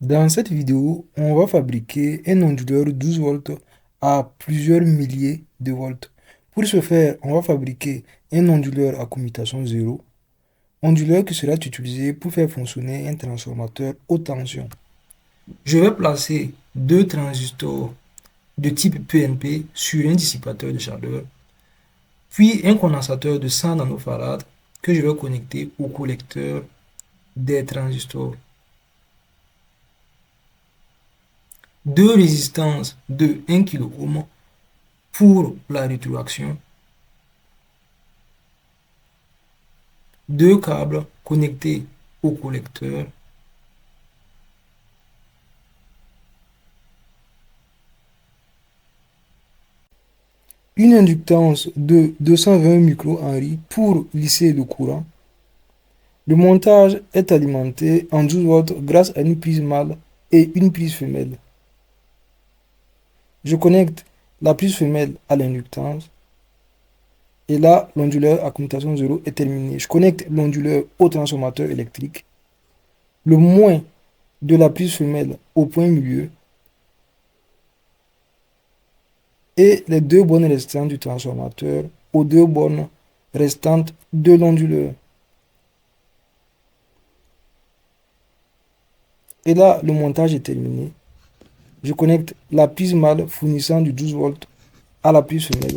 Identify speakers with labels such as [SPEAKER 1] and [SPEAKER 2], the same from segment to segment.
[SPEAKER 1] Dans cette vidéo, on va fabriquer un onduleur 12 volts à plusieurs milliers de volts. Pour ce faire, on va fabriquer un onduleur à commutation 0, onduleur qui sera utilisé pour faire fonctionner un transformateur haute tension. Je vais placer deux transistors de type PNP sur un dissipateur de chaleur, puis un condensateur de 100 nanofarads que je vais connecter au collecteur des transistors. Deux résistances de 1 kΩ pour la rétroaction, deux câbles connectés au collecteur, une inductance de 220 microhenry pour lisser le courant. Le montage est alimenté en 12 volts grâce à une prise mâle et une prise femelle. Je connecte la prise femelle à l'inductance. Et là, l'onduleur à commutation 0 est terminé. Je connecte l'onduleur au transformateur électrique. Le moins de la prise femelle au point milieu. Et les deux bornes restantes du transformateur aux deux bornes restantes de l'onduleur. Et là, le montage est terminé. Je connecte la prise mâle fournissant du 12 volts à la prise femelle.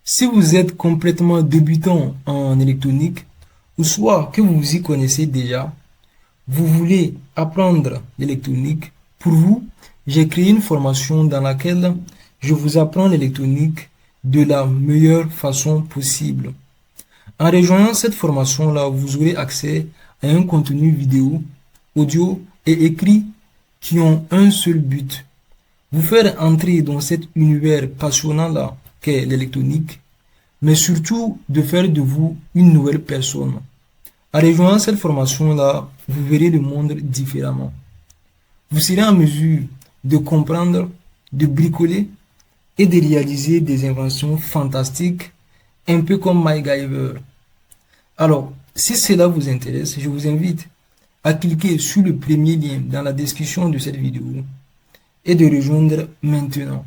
[SPEAKER 1] Si vous êtes complètement débutant en électronique, ou soit que vous y connaissez déjà, vous voulez apprendre l'électronique, pour vous, j'ai créé une formation dans laquelle je vous apprends l'électronique de la meilleure façon possible. En rejoignant cette formation-là, vous aurez accès à un contenu vidéo, audio et écrit qui ont un seul but: vous faire entrer dans cet univers passionnant-là qu'est l'électronique, mais surtout de faire de vous une nouvelle personne. En rejoignant cette formation-là, vous verrez le monde différemment. Vous serez en mesure de comprendre, de bricoler et de réaliser des inventions fantastiques, un peu comme MacGyver. Alors, si cela vous intéresse, je vous invite à cliquer sur le premier lien dans la description de cette vidéo et de rejoindre maintenant.